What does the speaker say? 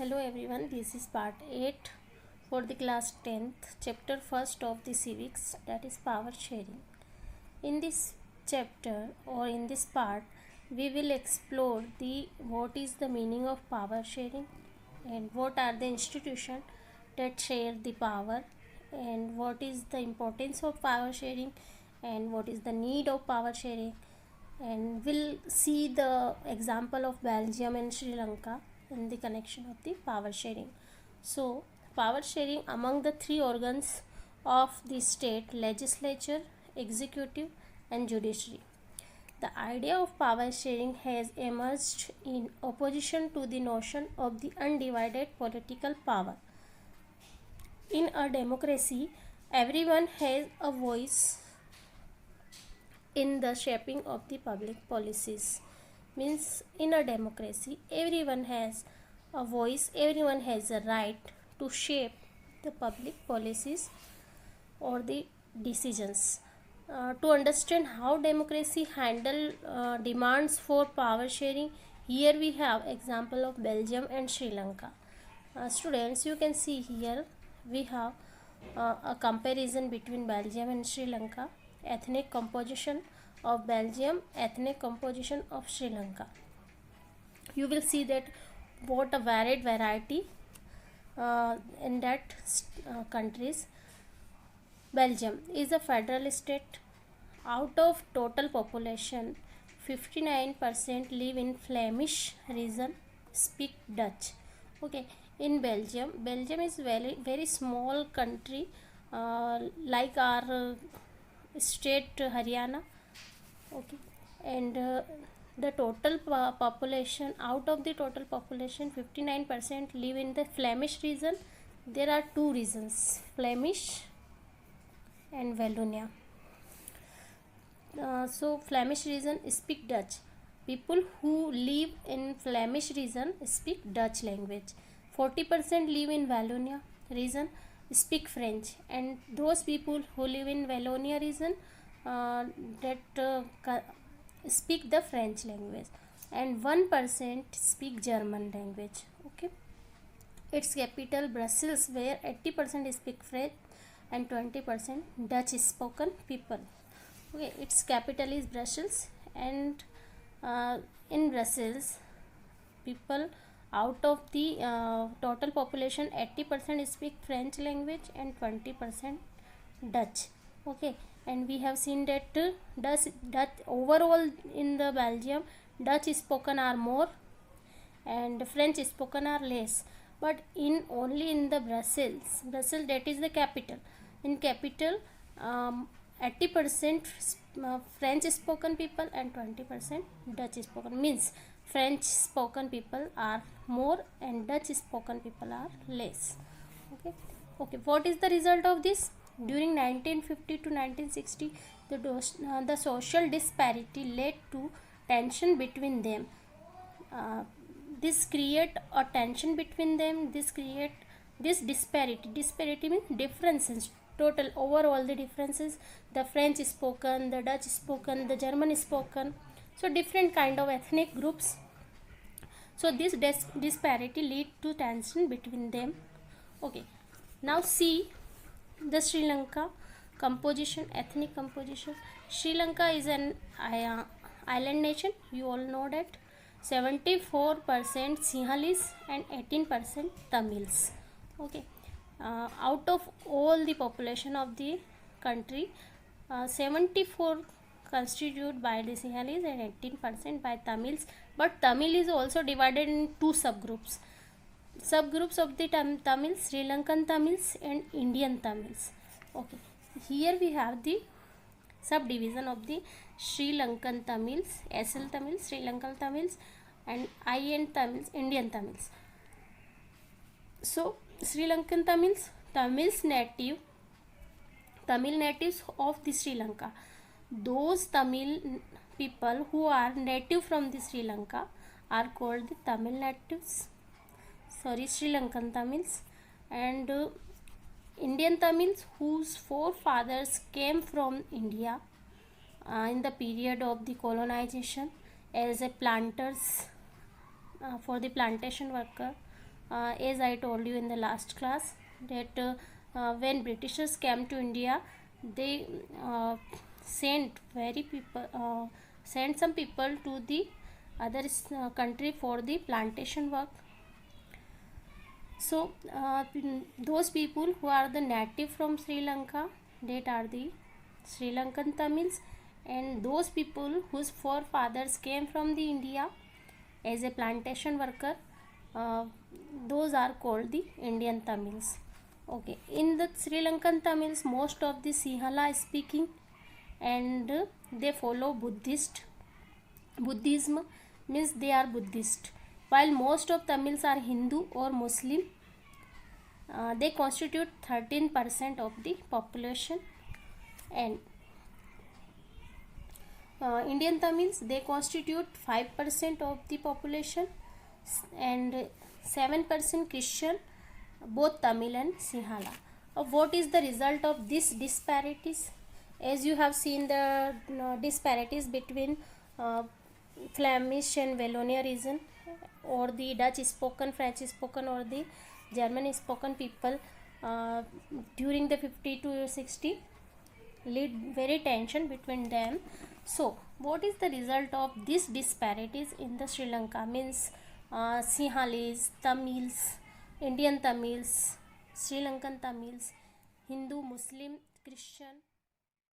Hello everyone, this is part 8 for the class 10th, chapter 1st of the civics, that is power sharing. In this chapter or in this part, we will explore what is the meaning of power sharing and what are the institutions that share the power and what is the importance of power sharing and what is the need of power sharing, and we'll see the example of Belgium and Sri Lanka in the connection of the power sharing. So, power sharing among the three organs of the state: legislature, executive, and judiciary. The idea of power sharing has emerged in opposition to the notion of the undivided political power. In a democracy, everyone has a voice in the shaping of the public policies. Means in a democracy everyone has a voice, everyone has a right to shape the public policies or the decisions. To understand how democracy handle demands for power sharing, here we have example of Belgium and Sri Lanka. Students, you can see here we have a comparison between Belgium and Sri Lanka, ethnic composition of Belgium, ethnic composition of Sri Lanka. You will see that what a varied variety in that countries. Belgium is a federal state. Out of total population, 59% live in Flemish region, speak Dutch. Okay, in Belgium is very small country, like our state Haryana. Okay, and the total population, out of the total population, 59% live in the Flemish region. There are two regions, Flemish and Wallonia. So Flemish region speak Dutch. People who live in Flemish region speak Dutch language. 40% live in Wallonia region speak French, and those people who live in Wallonia region speak the French language, and 1% speak German language. Okay, its capital Brussels, where 80% speak French and 20% Dutch spoken people. Okay, its capital is Brussels, and in Brussels, people out of the total population, 80% speak French language and 20% Dutch. Okay, and we have seen that Dutch overall in the Belgium, Dutch spoken are more and French spoken are less, but in only in the Brussels that is the capital. In capital, 80% French spoken people and 20% Dutch spoken, means French spoken people are more and Dutch spoken people are less. Okay, what is the result of this? During 1950 to 1960, the social disparity led to tension between them. This create a tension between them. This disparity means differences, total overall the differences, the French spoken, the Dutch spoken, the German spoken, so different kind of ethnic groups. So this disparity lead to tension between them. Okay, now see the Sri Lanka composition, ethnic composition. Sri Lanka is an island nation, you all know that. 74% Sinhalese and 18% Tamils. Okay, out of all the population of the country, 74 constituted by the Sinhalese and 18% by Tamils, but Tamil is also divided in two subgroups of the Tamils: Sri Lankan Tamils and Indian Tamils. Okay, here we have the subdivision of the Sri Lankan Tamils, SL Tamils, Sri Lankan Tamils, and IN Tamils, Indian Tamils. So Sri Lankan Tamils, Tamil natives of the Sri Lanka. Those Tamil people who are native from the Sri Lanka are called the Tamil natives, Sri Lankan Tamils, and Indian Tamils whose forefathers came from India in the period of the colonization as a planters for the plantation worker. as I told you in the last class, that when Britishers came to India, they sent sent some people to the other country for the plantation work. So those people who are the native from Sri Lanka, that are the Sri Lankan Tamils, and those people whose forefathers came from the India as a plantation worker, uh, those are called the Indian Tamils. Okay, in the Sri Lankan Tamils, most of the Sinhala speaking, and they follow Buddhism, means they are Buddhist, while most of Tamils are Hindu or Muslim. They constitute 13% of the population. And Indian Tamils, they constitute 5% of the population, and 7% Christian, both Tamil and Sinhala. What is the result of these disparities? As you have seen the disparities between uh, Flemish and Wallonia region, or the Dutch spoken, French spoken, or the German spoken people during the 50 to 60, lead very tension between them. So what is the result of these disparities in the Sri Lanka? Means Sinhalese, Tamils, Indian Tamils, Sri Lankan Tamils, Hindu, Muslim, Christian.